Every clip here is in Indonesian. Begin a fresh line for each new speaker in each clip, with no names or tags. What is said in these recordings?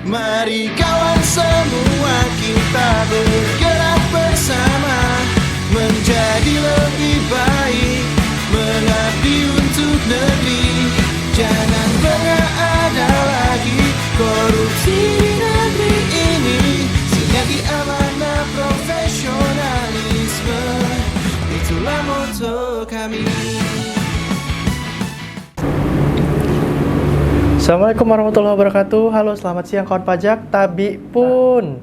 Mari kawan semua kita bergerak bersama, menjadi lebih baik, mengabdi untuk negeri. Jangan pernah ada lagi korupsi di negeri ini. Sinergi, amanah, profesionalisme, itulah moto kami.
Assalamualaikum warahmatullahi wabarakatuh. Halo, selamat siang kawan pajak. Tabi pun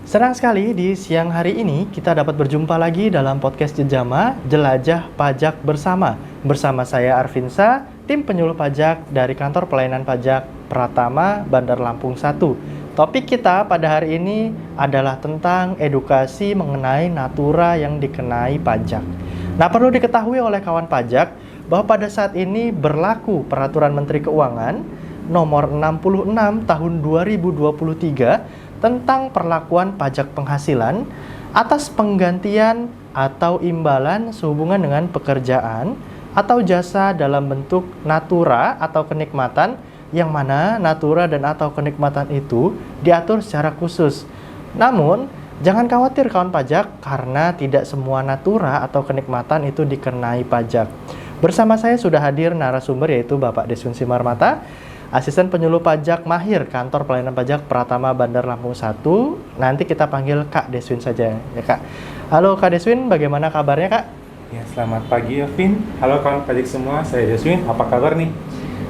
senang sekali di siang hari ini kita dapat berjumpa lagi dalam podcast Jejama Jelajah Pajak Bersama. Bersama saya Arvinsa, tim penyuluh pajak dari Kantor Pelayanan Pajak Pratama Bandar Lampung 1. Topik kita pada hari ini adalah tentang edukasi mengenai natura yang dikenai pajak. Nah, perlu diketahui oleh kawan pajak bahwa pada saat ini berlaku Peraturan Menteri Keuangan Nomor 66 Tahun 2023 tentang perlakuan pajak penghasilan atas penggantian atau imbalan sehubungan dengan pekerjaan atau jasa dalam bentuk natura atau kenikmatan, yang mana natura dan atau kenikmatan itu diatur secara khusus. Namun, jangan khawatir kawan pajak, karena tidak semua natura atau kenikmatan itu dikenai pajak. Bersama saya sudah hadir narasumber, yaitu Bapak Deswin Simarmata, Asisten Penyuluh Pajak Mahir Kantor Pelayanan Pajak Pratama Bandar Lampung 1. Nanti kita panggil Kak Deswin saja ya Kak. Halo Kak Deswin, bagaimana kabarnya Kak?
Ya, selamat pagi Vin. Halo kawan pajak semua, saya Deswin. Apa kabar nih?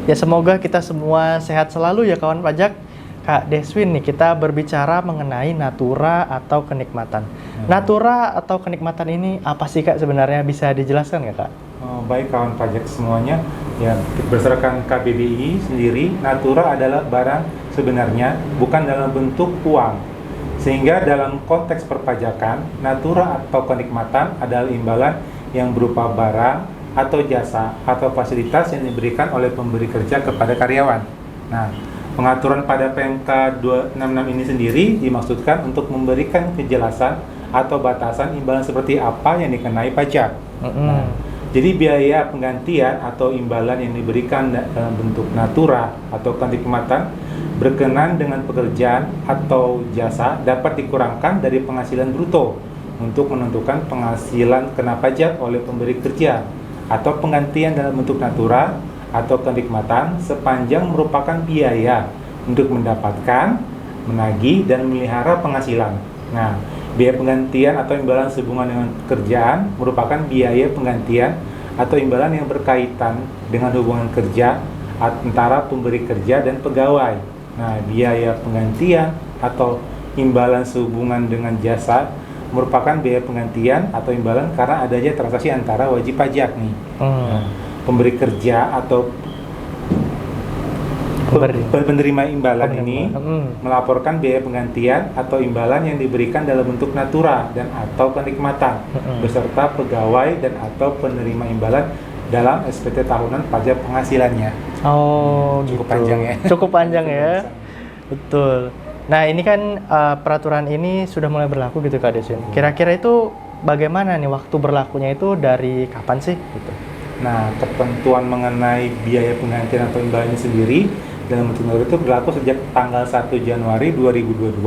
Ya, semoga kita semua sehat selalu ya kawan pajak. Kak Deswin nih, kita berbicara mengenai natura atau kenikmatan. Natura atau kenikmatan ini apa sih Kak sebenarnya, bisa dijelaskan nggak Kak?
Baik kawan pajak semuanya, ya berdasarkan KBBI sendiri, natura adalah barang sebenarnya, bukan dalam bentuk uang. Sehingga dalam konteks perpajakan, natura atau kenikmatan adalah imbalan yang berupa barang atau jasa atau fasilitas yang diberikan oleh pemberi kerja kepada karyawan. Nah, pengaturan pada PMK 266 ini sendiri dimaksudkan untuk memberikan kejelasan atau batasan imbalan seperti apa yang dikenai pajak. Nah, jadi biaya penggantian atau imbalan yang diberikan dalam bentuk natura atau kenikmatan berkenaan dengan pekerjaan atau jasa dapat dikurangkan dari penghasilan bruto untuk menentukan penghasilan kena pajak oleh pemberi kerja, atau penggantian dalam bentuk natura atau kenikmatan sepanjang merupakan biaya untuk mendapatkan, menagih, dan memelihara penghasilan. Nah, biaya penggantian atau imbalan sehubungan dengan pekerjaan merupakan biaya penggantian atau imbalan yang berkaitan dengan hubungan kerja antara pemberi kerja dan pegawai. Nah, biaya penggantian atau imbalan sehubungan dengan jasa merupakan biaya penggantian atau imbalan karena adanya transaksi antara wajib pajak nih. Nah, pemberi kerja atau penerima imbalan ini melaporkan biaya penggantian atau imbalan yang diberikan dalam bentuk natura dan atau kenikmatan beserta pegawai dan atau penerima imbalan dalam SPT tahunan pajak penghasilannya.
Cukup
gitu. Panjang ya.
Cukup panjang ya. Betul. Nah, ini kan peraturan ini sudah mulai berlaku gitu Kak Deswin. Kira-kira itu bagaimana nih waktu berlakunya itu, dari kapan sih gitu?
Nah, ketentuan mengenai biaya penggantian atau imbalan ini sendiri dalam bentuk natura itu berlaku sejak tanggal 1 Januari 2022.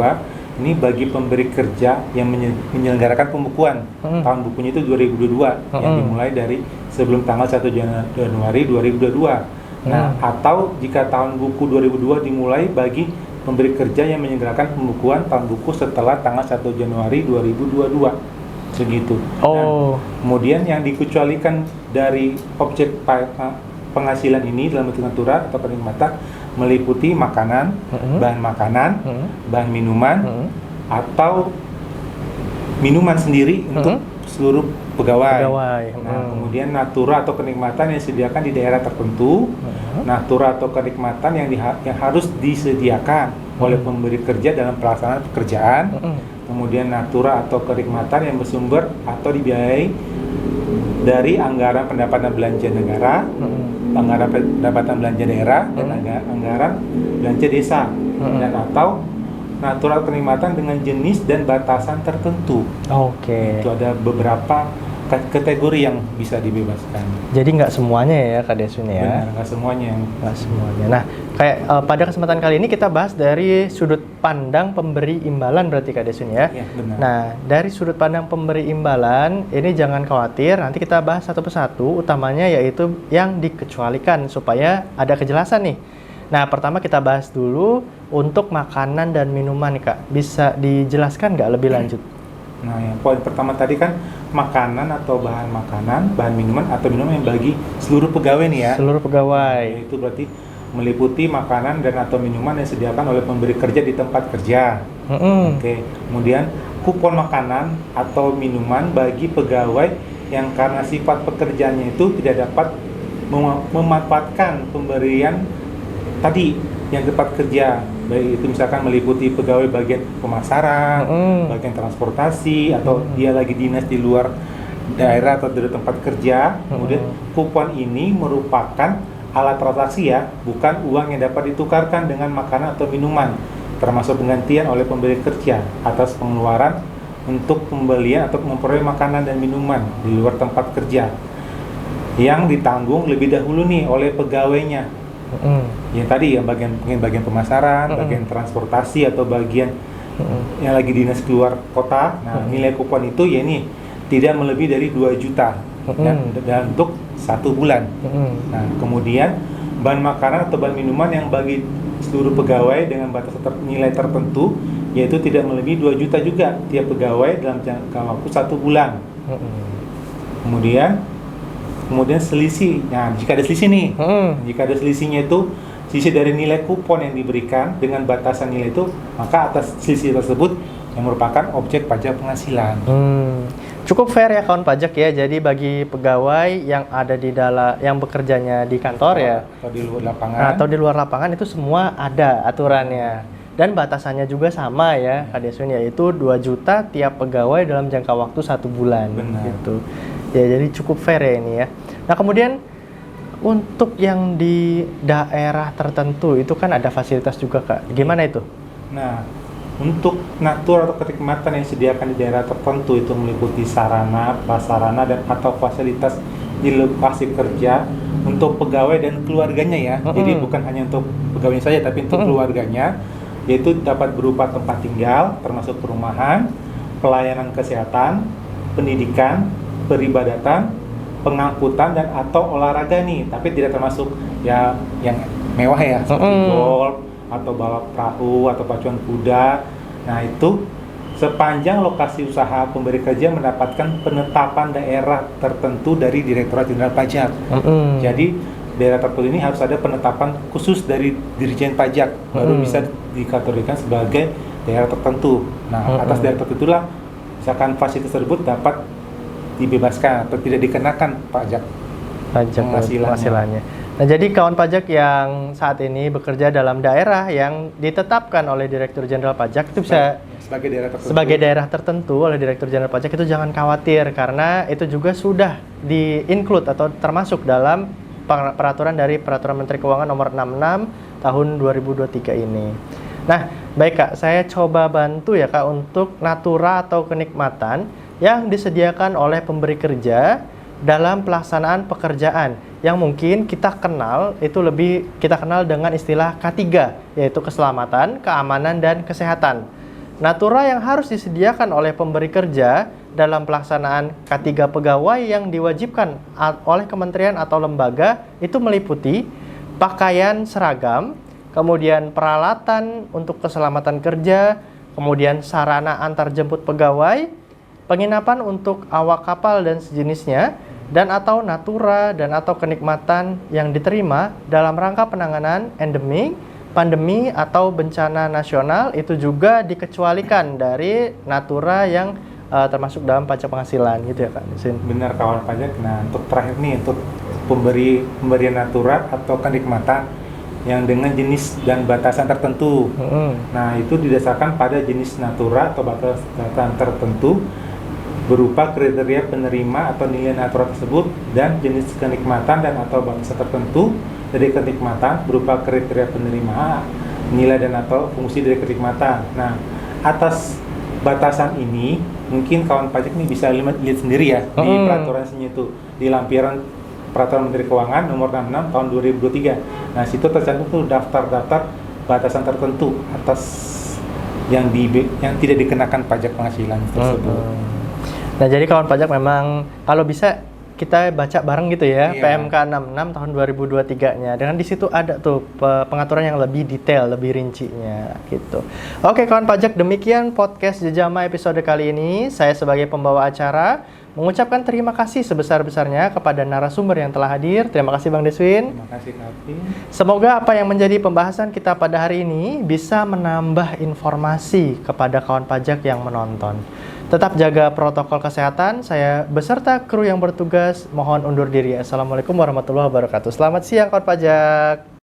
Ini bagi pemberi kerja yang menyelenggarakan pembukuan. Tahun bukunya itu 2022 yang dimulai dari sebelum tanggal 1 Januari 2022. Nah, atau jika tahun buku 2002 dimulai bagi pemberi kerja yang menyelenggarakan pembukuan tahun buku setelah tanggal 1 Januari 2022. Segitu. Dan kemudian yang dikecualikan dari objek penghasilan ini dalam bentuk natura atau kenikmatan meliputi makanan, bahan makanan, bahan minuman, atau minuman sendiri untuk seluruh pegawai. Nah, kemudian natura atau kenikmatan yang disediakan di daerah tertentu, natura atau kenikmatan yang harus disediakan oleh pemberi kerja dalam pelaksanaan pekerjaan, kemudian natura atau kenikmatan yang bersumber atau dibiayai dari anggaran pendapatan belanja negara, anggaran pendapatan belanja daerah, dan anggaran belanja desa, dan atau natural kenikmatan dengan jenis dan batasan tertentu.
Oke.
Itu ada beberapa kategori yang bisa dibebaskan.
Jadi nggak semuanya ya Kak Desun ya?
Benar, nggak semuanya yang
Nggak semuanya. Nah, kayak pada kesempatan kali ini kita bahas dari sudut pandang pemberi imbalan berarti Kak Desun ya?
Iya, benar.
Nah, dari sudut pandang pemberi imbalan, ini jangan khawatir, nanti kita bahas satu persatu, utamanya yaitu yang dikecualikan supaya ada kejelasan nih. Nah, pertama kita bahas dulu untuk makanan dan minuman nih Kak. Bisa dijelaskan nggak lebih lanjut?
Nah, yang poin pertama tadi kan makanan atau bahan makanan, bahan minuman atau minuman yang bagi seluruh pegawai nih ya.
Seluruh pegawai.
Itu berarti meliputi makanan dan atau minuman yang disediakan oleh pemberi kerja di tempat kerja. Oke. Kemudian kupon makanan atau minuman bagi pegawai yang karena sifat pekerjaannya itu tidak dapat memanfaatkan pemberian tadi yang tempat kerja, baik itu misalkan meliputi pegawai bagian pemasaran, bagian transportasi, atau dia lagi dinas di luar daerah atau dari tempat kerja. Kemudian kupon ini merupakan alat transaksi ya, bukan uang yang dapat ditukarkan dengan makanan atau minuman, termasuk penggantian oleh pemberi kerja atas pengeluaran untuk pembelian atau memperoleh makanan dan minuman di luar tempat kerja yang ditanggung lebih dahulu nih oleh pegawainya. Yang tadi yang bagian pemasaran, bagian transportasi atau bagian yang lagi dinas keluar kota. Nah, nilai kupon itu ya ini tidak melebihi dari 2 juta dan untuk 1 bulan. Nah, kemudian bahan makanan atau bahan minuman yang bagi seluruh pegawai dengan batas nilai tertentu yaitu tidak melebihi 2 juta juga tiap pegawai dalam jangka waktu 1 bulan. Kemudian selisih. Nah, jika ada selisih nih, jika ada selisihnya itu selisih dari nilai kupon yang diberikan dengan batasan nilai itu, maka atas selisih tersebut yang merupakan objek pajak penghasilan.
Cukup fair ya kawan pajak ya. Jadi bagi pegawai yang ada di dalam, yang bekerjanya di kantor ya,
atau di luar lapangan,
atau di luar lapangan itu semua ada aturannya. Dan batasannya juga sama ya, Kak Desun, yaitu 2 juta tiap pegawai dalam jangka waktu 1 bulan.
Benar.
Gitu. Ya, jadi cukup fair ya ini ya. Nah, kemudian untuk yang di daerah tertentu itu kan ada fasilitas juga Kak. Gimana itu?
Nah, untuk natur atau kenikmatan yang disediakan di daerah tertentu itu meliputi sarana, prasarana dan atau fasilitas di lokasi kerja untuk pegawai dan keluarganya ya. Jadi bukan hanya untuk pegawainya saja tapi untuk keluarganya, yaitu dapat berupa tempat tinggal termasuk perumahan, pelayanan kesehatan, pendidikan, peribadatan, pengangkutan dan atau olahraga nih, tapi tidak termasuk ya yang mewah ya seperti golf atau balap perahu atau pacuan kuda. Nah, itu sepanjang lokasi usaha pemberi kerja mendapatkan penetapan daerah tertentu dari Direktorat Jenderal Pajak. Jadi daerah tertentu ini harus ada penetapan khusus dari Dirjen Pajak baru bisa dikategorikan sebagai daerah tertentu. Nah, atas daerah tertentu lah misalkan fasilitas tersebut dapat dibebaskan atau tidak dikenakan pajak penghasilannya. Nah, jadi kawan pajak yang saat ini bekerja dalam daerah yang ditetapkan oleh Direktur Jenderal Pajak itu bisa sebagai daerah tertentu oleh Direktur Jenderal Pajak itu jangan khawatir karena itu juga sudah di-include atau termasuk dalam peraturan dari Peraturan Menteri Keuangan Nomor 66 Tahun 2023 ini. Nah, baik Kak, saya coba bantu ya Kak untuk natura atau kenikmatan yang disediakan oleh pemberi kerja dalam pelaksanaan pekerjaan yang mungkin kita kenal itu lebih kita kenal dengan istilah K3 yaitu keselamatan, keamanan dan kesehatan. Natura yang harus disediakan oleh pemberi kerja dalam pelaksanaan K3 pegawai yang diwajibkan oleh kementerian atau lembaga itu meliputi pakaian seragam, kemudian peralatan untuk keselamatan kerja, kemudian sarana antar jemput pegawai, penginapan untuk awak kapal dan sejenisnya, dan atau natura dan atau kenikmatan yang diterima dalam rangka penanganan endemi, pandemi atau bencana nasional itu juga dikecualikan dari natura yang termasuk dalam pajak penghasilan gitu ya Kak. Benar kawan pajak. Nah, untuk terakhir nih untuk pemberian natura atau kenikmatan yang dengan jenis dan batasan tertentu. Nah, itu didasarkan pada jenis natura atau batasan tertentu berupa kriteria penerima atau nilai natura tersebut dan jenis kenikmatan dan atau batasan tertentu dari kenikmatan berupa kriteria penerima, nilai dan atau fungsi dari kenikmatan. Nah, atas batasan ini mungkin kawan pajak ini bisa lihat sendiri ya di peraturan itu di lampiran Peraturan Menteri Keuangan nomor 66 tahun 2023. Nah, situ tercantum tuh daftar-daftar batasan tertentu atas yang tidak dikenakan pajak penghasilan tersebut.
Nah, jadi kawan pajak memang kalau bisa kita baca bareng gitu ya,
Iya.
PMK 66 tahun 2023-nya. Dengan di situ ada tuh pengaturan yang lebih detail, lebih rincinya gitu. Oke, kawan pajak, demikian podcast Jejama episode kali ini. Saya sebagai pembawa acara mengucapkan terima kasih sebesar-besarnya kepada narasumber yang telah hadir. Terima kasih Bang Deswin.
Terima kasih Kapi.
Semoga apa yang menjadi pembahasan kita pada hari ini bisa menambah informasi kepada kawan pajak yang menonton. Tetap jaga protokol kesehatan. Saya beserta kru yang bertugas mohon undur diri. Assalamualaikum warahmatullahi wabarakatuh. Selamat siang kawan pajak.